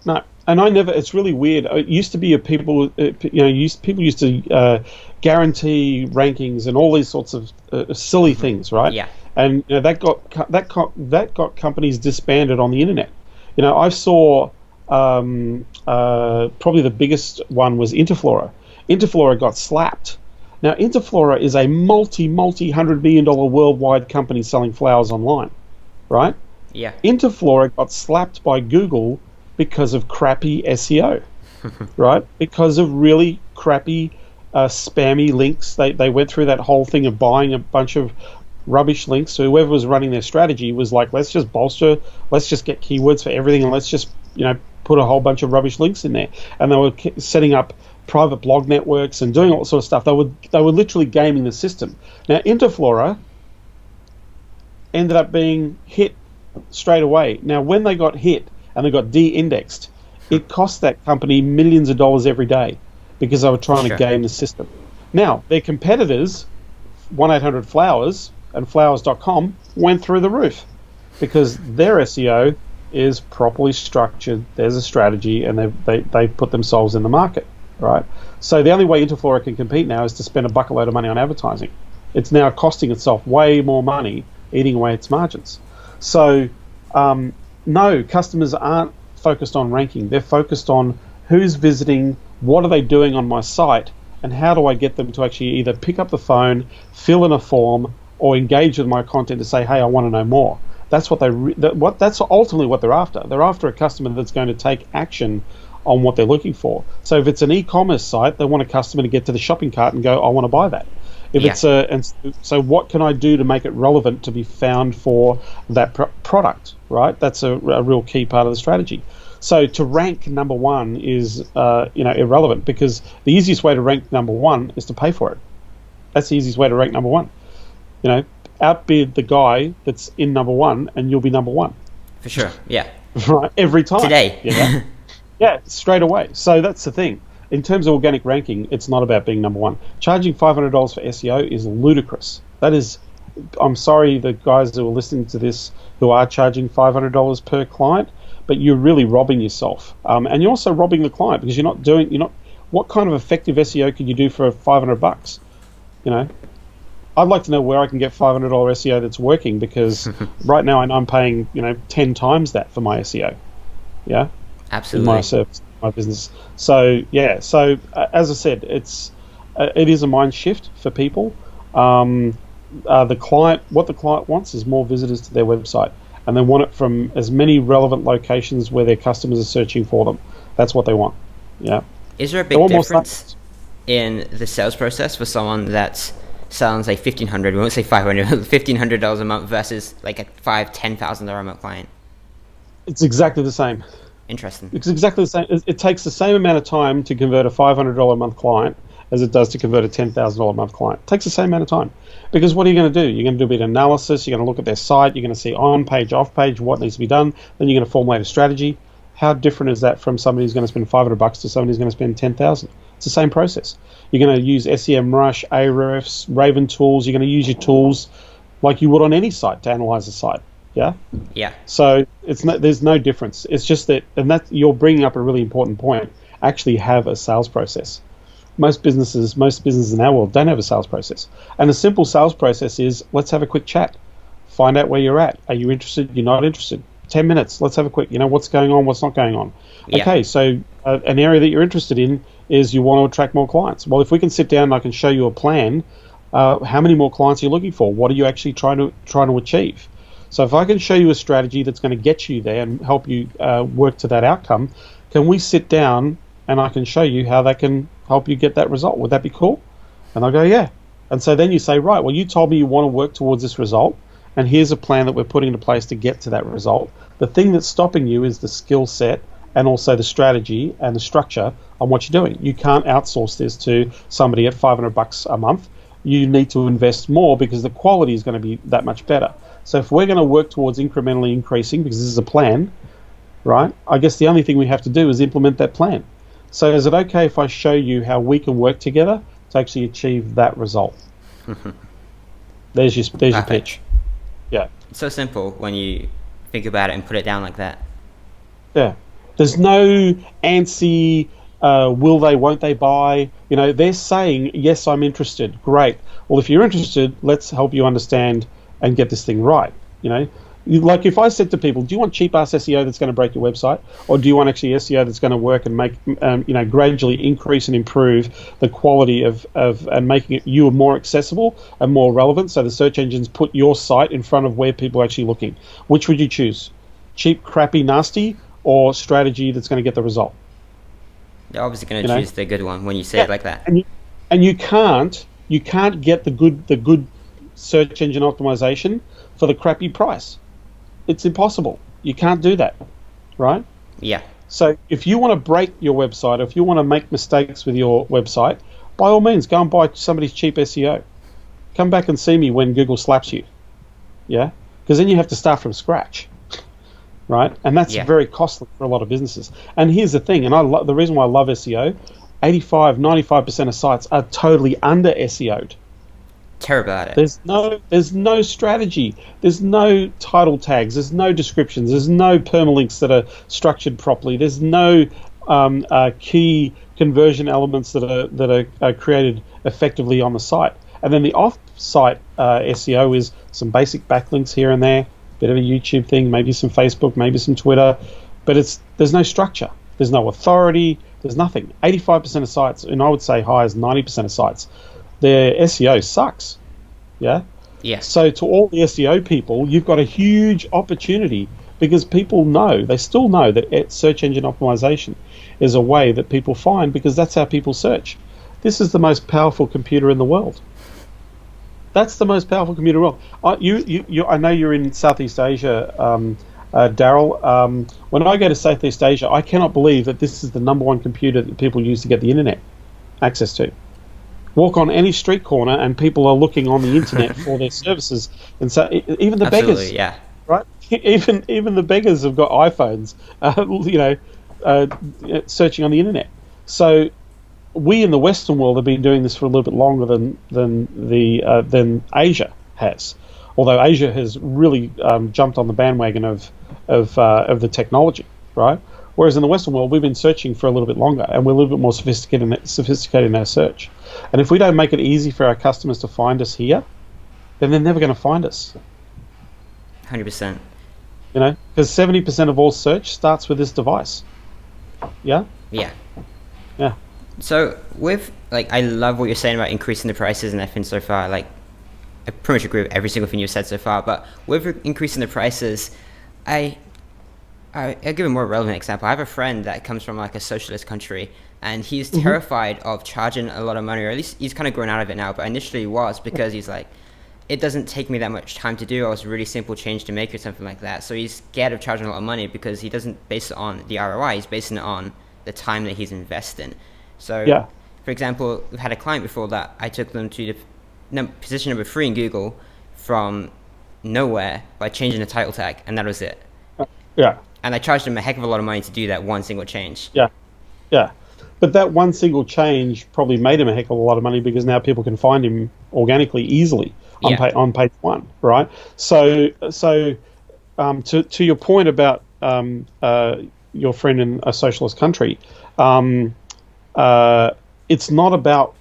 No, and I never. It's really weird. It used to be people used to guarantee rankings and all these sorts of silly things, right? Yeah. And that got companies disbanded on the internet. I saw probably the biggest one was Interflora. Interflora got slapped. Now Interflora is a multi $100 million worldwide company selling flowers online, right? Yeah. Interflora got slapped by Google because of crappy SEO, right? Because of really crappy, spammy links. They went through that whole thing of buying a bunch of rubbish links. So whoever was running their strategy was like, let's just bolster, let's just get keywords for everything, and let's just put a whole bunch of rubbish links in there. And they were setting up private blog networks and doing all that sort of stuff. They were literally gaming the system. Now Interflora ended up being hit straight away. Now when they got hit and they got de-indexed, it cost that company millions of dollars every day because they were trying to game the system. Now their competitors, 1-800-Flowers and flowers.com, went through the roof because their SEO is properly structured. There's a strategy, and they put themselves in the market, right? So the only way Interflora can compete now is to spend a bucket load of money on advertising. It's now costing itself way more money, eating away its margins. So no, customers aren't focused on ranking. They're focused on who's visiting, what are they doing on my site, and how do I get them to actually either pick up the phone, fill in a form, or engage with my content to say, hey, I want to know more. That's that's ultimately what they're after. They're after a customer that's going to take action on what they're looking for. So if it's an e-commerce site, they want a customer to get to the shopping cart and go, I want to buy that. If it's so what can I do to make it relevant to be found for that product, right? That's a real key part of the strategy. So to rank #1 is irrelevant, because the easiest way to rank #1 is to pay for it. That's the easiest way to rank #1. Outbid the guy that's in #1 and you'll be #1. For sure. Yeah. Right, every time. Today. Yeah, straight away. So that's the thing. In terms of organic ranking, it's not about being number one. Charging $500 for SEO is ludicrous. That is, I'm sorry, the guys who are listening to this who are charging $500 per client, but you're really robbing yourself. And you're also robbing the client because what kind of effective SEO can you do for $500? You know, I'd like to know where I can get $500 SEO that's working, because right now I know I'm paying 10 times that for my SEO. Yeah, Absolutely. in my service, my business. So yeah, as I said, it is a mind shift for people. What the client wants is more visitors to their website, and they want it from as many relevant locations where their customers are searching for them. That's what they want. Yeah. Is there a big difference in the sales process for someone that's selling, say, $1,500, we won't say $500, $1,500 a month versus like a $5,000-$10,000 a month client? It's exactly the same. Interesting. It's exactly the same. It takes the same amount of time to convert a $500 a month client as it does to convert a $10,000 a month client. It takes the same amount of time. Because what are you going to do? You're going to do a bit of analysis. You're going to look at their site. You're going to see on page, off page, what needs to be done. Then you're going to formulate a strategy. How different is that from somebody who's going to spend $500 to somebody who's going to spend $10,000? It's the same process. You're going to use SEMrush, Ahrefs, Raven tools. You're going to use your tools like you would on any site to analyze the site. Yeah. Yeah. So there's no difference. It's just that, and that you're bringing up a really important point. Actually, have a sales process. Most businesses in our world don't have a sales process. And a simple sales process is, let's have a quick chat. Find out where you're at. Are you interested? You're not interested? 10 minutes. Let's have a quick, what's going on, what's not going on. Yeah. Okay, so an area that you're interested in is you want to attract more clients. Well, if we can sit down and I can show you a plan, how many more clients are you looking for? What are you actually trying to achieve? So if I can show you a strategy that's going to get you there and help you work to that outcome, can we sit down and I can show you how that can help you get that result? Would that be cool? And I'll go, yeah. And so then you say, right, well, you told me you want to work towards this result, and here's a plan that we're putting into place to get to that result. The thing that's stopping you is the skill set and also the strategy and the structure on what you're doing. You can't outsource this to somebody at $500 a month. You need to invest more because the quality is going to be that much better. So if we're going to work towards incrementally increasing, because this is a plan, right, I guess the only thing we have to do is implement that plan. So is it okay if I show you how we can work together to actually achieve that result? There's your pitch. Yeah. It's so simple when you think about it and put it down like that. Yeah. There's no antsy, will they, won't they buy? They're saying, yes, I'm interested. Great. Well, if you're interested, let's help you understand and get this thing right. Like if I said to people, do you want cheap-ass SEO that's going to break your website? Or do you want actually SEO that's going to work and make, gradually increase and improve the quality of and making it you more accessible and more relevant so the search engines put your site in front of where people are actually looking? Which would you choose? Cheap, crappy, nasty, or strategy that's going to get the result? You're obviously going to choose the good one when you say it like that. And you can't get the good search engine optimization for the crappy price. It's impossible. You can't do that, right? Yeah. So if you want to break your website, or if you want to make mistakes with your website, by all means, go and buy somebody's cheap SEO. Come back and see me when Google slaps you. Yeah? Because then you have to start from scratch, right? And that's very costly for a lot of businesses. And here's the thing, and the reason why I love SEO, 95% of sites are totally under SEO'd. Terrible at it. There's no strategy. There's no title tags. There's no descriptions. There's no permalinks that are structured properly. There's no key conversion elements that are created effectively on the site. And then the off-site SEO is some basic backlinks here and there, bit of a YouTube thing, maybe some Facebook, maybe some Twitter, but there's no structure. There's no authority. There's nothing. 85% of sites, and I would say high as 90% of sites, their SEO sucks. Yeah? Yes. So to all the SEO people, you've got a huge opportunity because they still know that search engine optimization is a way that people find because that's how people search. This is the most powerful computer in the world. That's the most powerful computer in the world. I know you're in Southeast Asia, Daryl. When I go to Southeast Asia, I cannot believe that this is the number one computer that people use to get the internet access to. Walk on any street corner and people are looking on the internet for their services, and so even the beggars, yeah, right? Even the beggars have got iPhones. searching on the internet. So we in the Western world have been doing this for a little bit longer than Asia has. Although Asia has really jumped on the bandwagon of the technology, right? Whereas in the Western world, we've been searching for a little bit longer, and we're a little bit more sophisticated in our search. And if we don't make it easy for our customers to find us here, then they're never going to find us. 100%. Because 70% of all search starts with this device. Yeah. Yeah. Yeah. So I love what you're saying about increasing the prices and everything so far. Like, I pretty much agree with every single thing you've said so far. But with increasing the prices, I'll give a more relevant example. I have a friend that comes from like a socialist country, and he's terrified of charging a lot of money, or at least he's kind of grown out of it now. But initially he was, because he's like, it doesn't take me that much time to do. It's a really simple change to make or something like that. So he's scared of charging a lot of money because he doesn't base it on the ROI. He's basing it on the time that he's investing. So, for example, we've had a client before that I took them to the position number 3 in Google from nowhere by changing the title tag, and that was it. Yeah. And I charged them a heck of a lot of money to do that one single change. Yeah. Yeah. But that one single change probably made him a heck of a lot of money, because now people can find him organically easily on page 1, right? So to your point about your friend in a socialist country, it's not about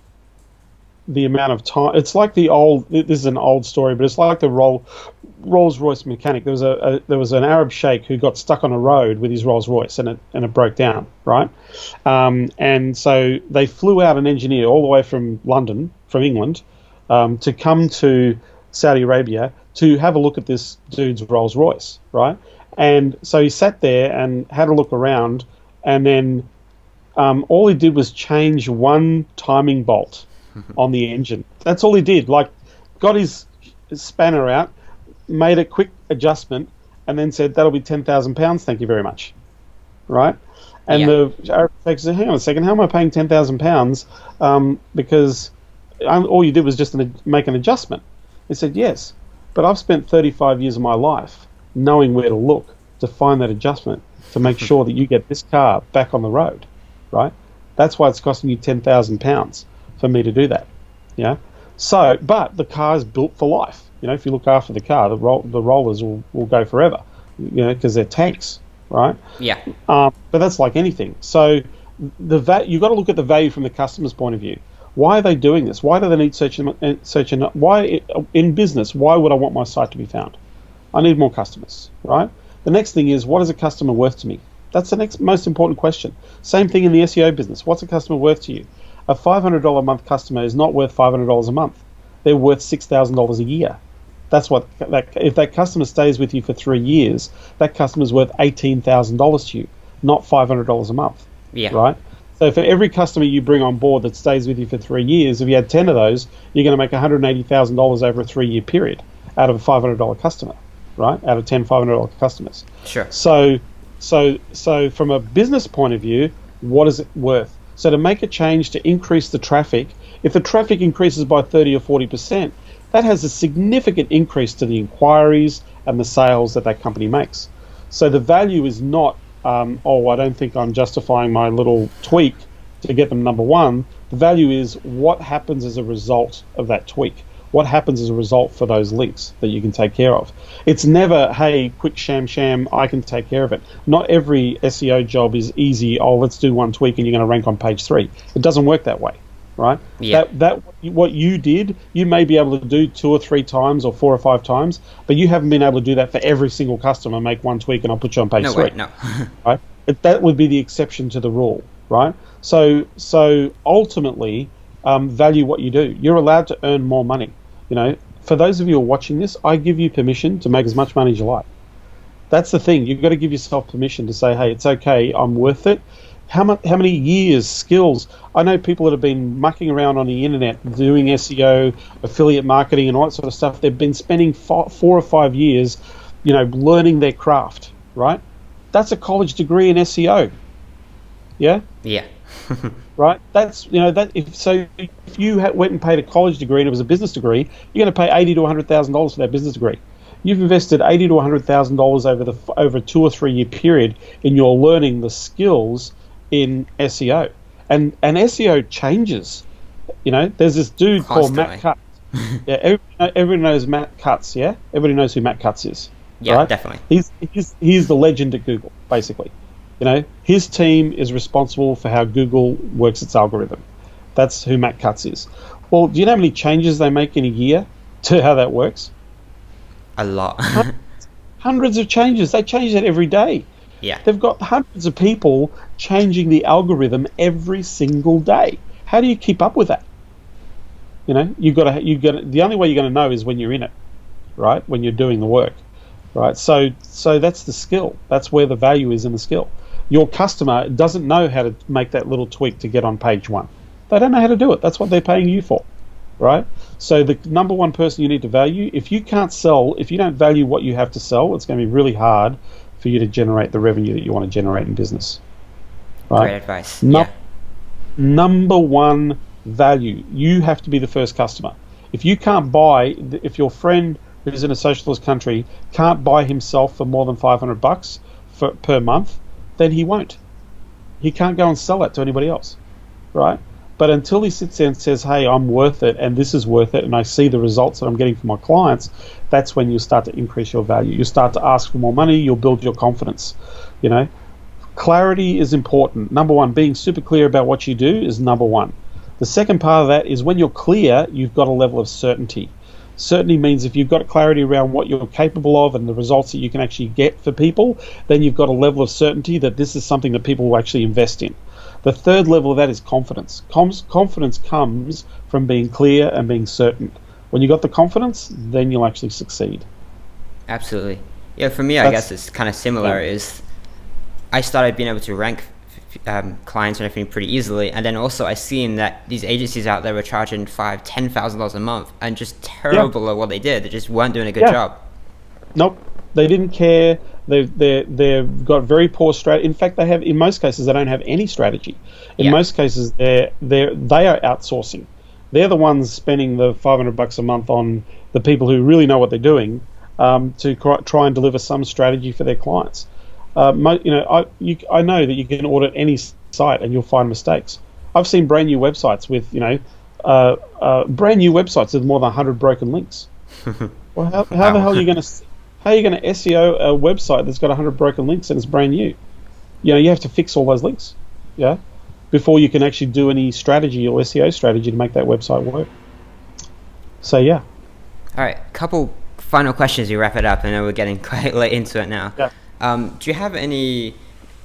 the amount of time. It's like this is an old story, but it's like the Rolls-Royce mechanic. There was an Arab sheikh who got stuck on a road with his Rolls-Royce, and it broke down, right? And so they flew out an engineer all the way from England, to come to Saudi Arabia to have a look at this dude's Rolls-Royce, right? And so he sat there and had a look around, and then all he did was change one timing bolt on the engine. That's all he did. Like, got his spanner out, made a quick adjustment, and then said, "That'll be £10,000. Thank you very much." Right? And the Arab said, "Hang on a second. How am I paying £10,000? Because all you did was just make an adjustment." He said, "Yes, but I've spent 35 years of my life knowing where to look to find that adjustment to make sure that you get this car back on the road, right? That's why it's costing you £10,000 for me to do that." Yeah. So, but the car is built for life. If you look after the car, the rollers will go forever, because they're tanks, right? Yeah. But that's like anything. So you've got to look at the value from the customer's point of view. Why are they doing this? Why do they need search and why in business? Why would I want my site to be found? I need more customers, right? The next thing is, what is a customer worth to me? That's the next most important question. Same thing in the SEO business. What's a customer worth to you? A $500 a month customer is not worth $500 a month. They're worth $6,000 a year. That's if that customer stays with you for 3 years, that customer's worth $18,000 to you, not $500 a month. Yeah. Right? So for every customer you bring on board that stays with you for 3 years, if you had 10 of those, you're going to make $180,000 over a 3-year period out of a $500 customer, right? Out of 10 $500 customers. Sure. So from a business point of view, what is it worth? So to make a change to increase the traffic, if the traffic increases by 30 or 40%, that has a significant increase to the inquiries and the sales that company makes. So the value is not, I don't think I'm justifying my little tweak to get them number 1. The value is what happens as a result of that tweak. What happens as a result for those links that you can take care of. It's never, hey, quick sham, I can take care of it. Not every SEO job is easy, let's do one tweak and you're going to rank on page 3. It doesn't work that way. Right? Yeah. That what you did, you may be able to do 2 or 3 times or 4 or 5 times, but you haven't been able to do that for every single customer. Make one tweak and I'll put you on page 3. Way, no. Right? That would be the exception to the rule, right? So ultimately, value what you do. You're allowed to earn more money. For those of you who are watching this, I give you permission to make as much money as you like. That's the thing. You've got to give yourself permission to say, hey, it's okay. I'm worth it. How many years, skills? I know people that have been mucking around on the internet doing SEO, affiliate marketing, and all that sort of stuff. They've been spending 4 or 5 years, learning their craft. Right? That's a college degree in SEO. Yeah. Yeah. Right. That's if you went and paid a college degree and it was a business degree, you're going to pay $80,000 to $100,000 for that business degree. You've invested $80 to $100,000 over a 2 or 3 year period in your learning the skills in SEO, and SEO changes. There's this dude called Matt Constantly. Cutts. Yeah, everyone knows Matt Cutts. Yeah, everybody knows who Matt Cutts is. Yeah, Right? definitely. He's the legend at Google, basically. His team is responsible for how Google works its algorithm. That's who Matt Cutts is. Well, do you know how many changes they make in a year to how that works? A lot. Hundreds of changes. They change that every day. Yeah. They've got hundreds of people changing the algorithm every single day. How do you keep up with that? The only way you're going to know is when you're in it, right? When you're doing the work, right? So that's the skill. That's where the value is in the skill. Your customer doesn't know how to make that little tweak to get on page 1. They don't know how to do it. That's what they're paying you for, right? So the number one person you need to value, if you can't sell, if you don't value what you have to sell, it's going to be really hard for you to generate the revenue that you want to generate in business. Right? Great advice. Yeah. Number one value, you have to be the first customer. If you can't buy, if your friend who's in a socialist country can't buy himself for more than $500 per month, then he won't. He can't go and sell it to anybody else, right? But until he sits there and says, hey, I'm worth it, and this is worth it, and I see the results that I'm getting from my clients, that's when you'll start to increase your value. You start to ask for more money, you'll build your confidence. Clarity is important. Number one, being super clear about what you do is number one. The second part of that is when you're clear, you've got a level of certainty. Certainty means if you've got clarity around what you're capable of and the results that you can actually get for people, then you've got a level of certainty that this is something that people will actually invest in. The third level of that is confidence. Confidence comes from being clear and being certain. When you got the confidence, then you'll actually succeed. Absolutely. Yeah, for me, I guess it's kind of similar. Is I started being able to rank clients and everything pretty easily, and then also I seen that these agencies out there were charging $5,000-$10,000 a month and just terrible at what they did. They just weren't doing a good job. Nope, they didn't care. They've got very poor strategy. In fact, in most cases they don't have any strategy. In most cases, they are outsourcing. They're the ones spending the $500 a month on the people who really know what they're doing to try and deliver some strategy for their clients. I know that you can audit any site and you'll find mistakes. I've seen brand new websites with brand new websites with more than 100 broken links. Well, how the hell are you going to SEO a website that's got 100 broken links and it's brand new? You have to fix all those links, before you can actually do any strategy or SEO strategy to make that website work. So yeah. All right, couple final questions. You wrap it up. I know we're getting quite late into it now. Yeah. Do you have any?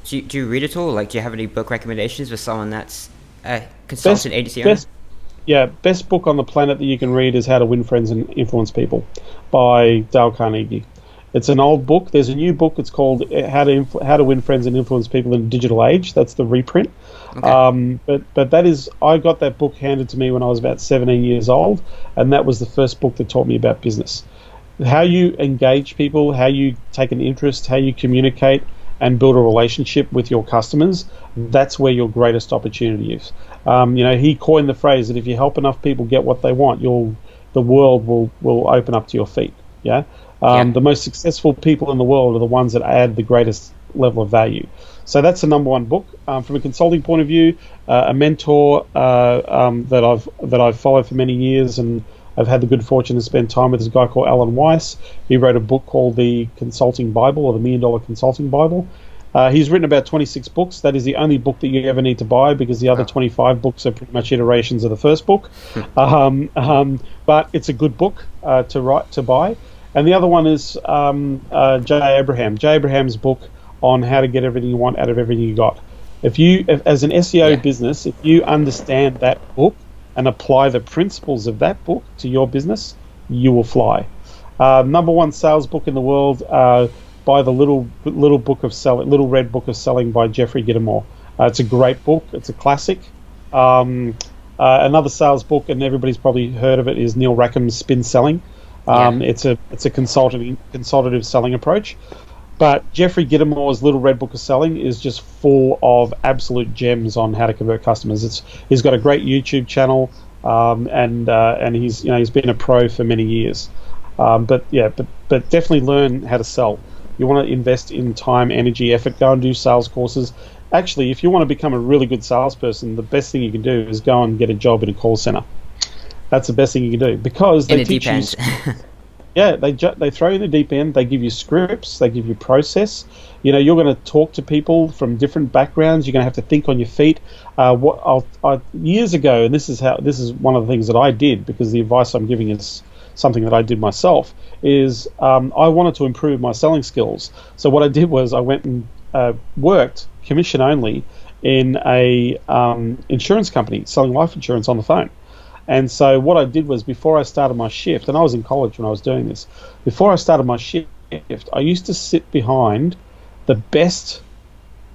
Do you read at all? Like, do you have any book recommendations for someone that's a consultant agency owner? Best book on the planet that you can read is How to Win Friends and Influence People by Dale Carnegie. It's an old book. There's a new book. It's called How to Win Friends and Influence People in the Digital Age. That's the reprint. Okay. But that is, I got that book handed to me when I was about 17 years old, and that was the first book that taught me about business. How you engage people, how you take an interest, how you communicate and build a relationship with your customers, that's where your greatest opportunity is. He coined the phrase that if you help enough people get what they want, the world will open up to your feet. The most successful people in the world are the ones that add the greatest level of value. So that's the number one book. From a consulting point of view, a mentor that I've followed for many years and I've had the good fortune to spend time with, is a guy called Alan Weiss. He wrote a book called The Consulting Bible, or The $1 Million Consulting Bible. He's written about 26 books. That is the only book that you ever need to buy, because the other 25 books are pretty much iterations of the first book. But it's a good book to buy. And the other one is Jay Abraham. Jay Abraham's book on how to get everything you want out of everything you got. As an SEO business, if you understand that book and apply the principles of that book to your business, you will fly. Number one sales book in the world, by the Little Red Book of Selling by Jeffrey Gitomer. It's a great book. It's a classic. Another sales book, and everybody's probably heard of it, is Neil Rackham's Spin Selling. It's a consultative selling approach. But Jeffrey Gitomer's Little Red Book of Selling is just full of absolute gems on how to convert customers. He's got a great YouTube channel, and he's been a pro for many years. But definitely learn how to sell. You want to invest in time, energy, effort. Go and do sales courses. Actually, if you want to become a really good salesperson, the best thing you can do is go and get a job in a call center. That's the best thing you can do, because In they the deep teach you. end. Yeah, they throw you in the deep end. They give you scripts. They give you process. You're going to talk to people from different backgrounds. You're going to have to think on your feet. Years ago, and this is one of the things that I did, because the advice I'm giving is something that I did myself. Is I wanted to improve my selling skills. So what I did was I went and worked commission only in a insurance company selling life insurance on the phone. And so what I did was, before I started my shift, and I was in college when I was doing this, before I started my shift, I used to sit behind the best,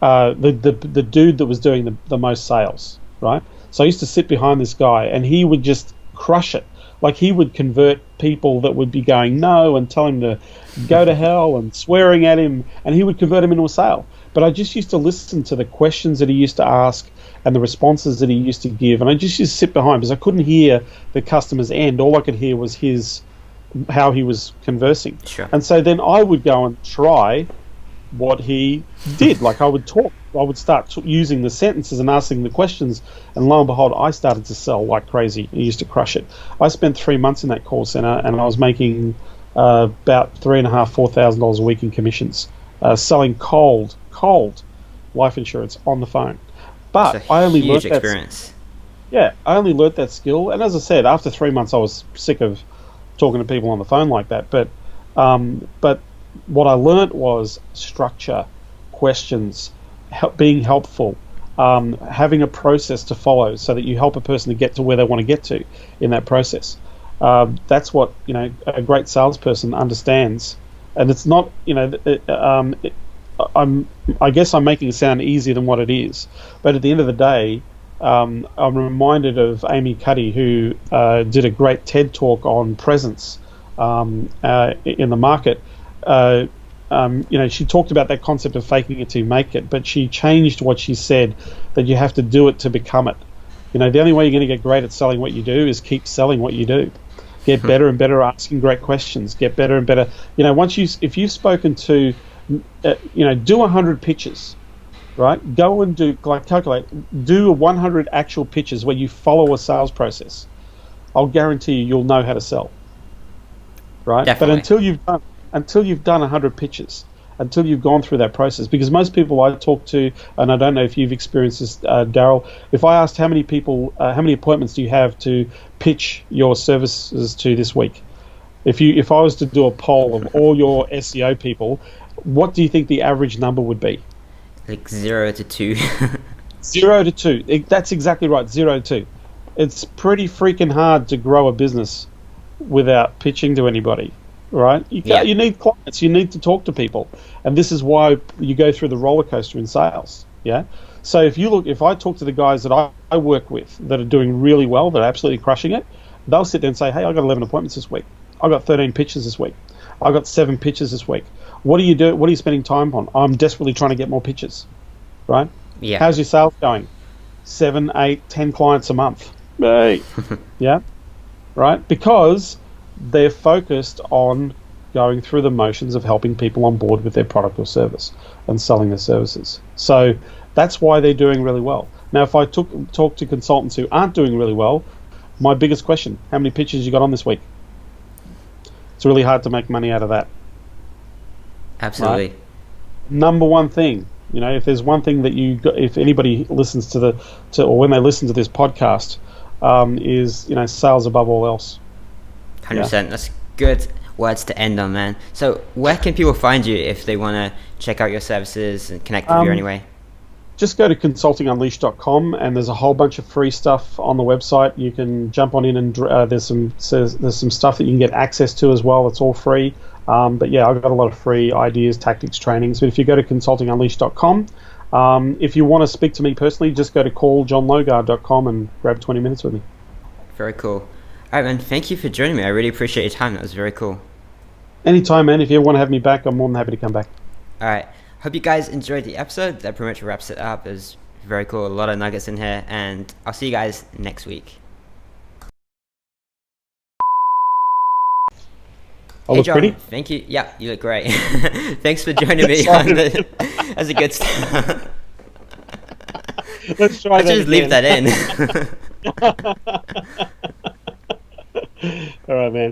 the dude that was doing the most sales, right? So I used to sit behind this guy, and he would just crush it. Like, he would convert people that would be going no and tell him to go to hell and swearing at him, and he would convert him into a sale. But I just used to listen to the questions that he used to ask and the responses that he used to give, and I just used to sit behind, because I couldn't hear the customer's end. All I could hear was how he was conversing. Sure. And so then I would go and try what he did. Like, I would talk. I would start using the sentences and asking the questions, and lo and behold, I started to sell like crazy. I used to crush it. I spent 3 months in that call center, and I was making about $3,500–4,000 a week in commissions, selling cold life insurance on the phone. But I only learned experience. I only learnt that skill, and as I said, after 3 months, I was sick of talking to people on the phone like that. But what I learnt was structure, questions, being helpful, having a process to follow, so that you help a person to get to where they want to get to in that process. That's what a great salesperson understands, and it's not I guess I'm making it sound easier than what it is, but at the end of the day, I'm reminded of Amy Cuddy, who did a great TED talk on presence in the market. She talked about that concept of faking it till you make it, but she changed what she said, that you have to do it to become it. The only way you're going to get great at selling what you do is keep selling what you do. Get better and better asking great questions. Get better and better. If you've spoken to do 100 pitches, right? Go and do 100 actual pitches where you follow a sales process. I'll guarantee you'll know how to sell, right? Definitely. But until you've done 100 pitches, until you've gone through that process, because most people I talk to, and I don't know if you've experienced this, Daryl, if I asked how many appointments do you have to pitch your services to this week? If I was to do a poll of all your SEO people, what do you think the average number would be? Like 0 to 2. 0 to 2. That's exactly right. 0 to 2. It's pretty freaking hard to grow a business without pitching to anybody, right? You need clients. You need to talk to people, and this is why you go through the roller coaster in sales. Yeah. So if I talk to the guys that I work with that are doing really well, that are absolutely crushing it, they'll sit there and say, "Hey, I got 11 appointments this week. I got 13 pitches this week. I got 7 pitches this week. What do you do? What are you spending time on? I'm desperately trying to get more pitches, right? Yeah. How's your sales going? 7, 8, 10 clients a month. Hey. Yeah, right? Because they're focused on going through the motions of helping people on board with their product or service and selling their services. So that's why they're doing really well. Now, if I talk to consultants who aren't doing really well, my biggest question: how many pitches you got on this week? It's really hard to make money out of that. Absolutely. Right? Number one thing, if there's one thing that if anybody listens or when they listen to this podcast, is sales above all else. 100%. Yeah. That's good words to end on, man. So where can people find you if they want to check out your services and connect with you anyway? Just go to consultingunleashed.com, and there's a whole bunch of free stuff on the website. You can jump on in, and there's some stuff that you can get access to as well. It's all free. But yeah, I've got a lot of free ideas, tactics, trainings. But if you go to consultingunleashed.com, if you want to speak to me personally, just go to calljohnlogar.com and grab 20 minutes with me. Very cool. All right, man. Thank you for joining me. I really appreciate your time. That was very cool. Anytime, man. If you ever want to have me back, I'm more than happy to come back. All right. Hope you guys enjoyed the episode. That pretty much wraps it up. It was very cool. A lot of nuggets in here. And I'll see you guys next week. I Hey look John, pretty? thank you. Yeah, you look great. Thanks for joining me on Sorry. the. That's a good start. Let's try I should that just leave again. that in. All right, man.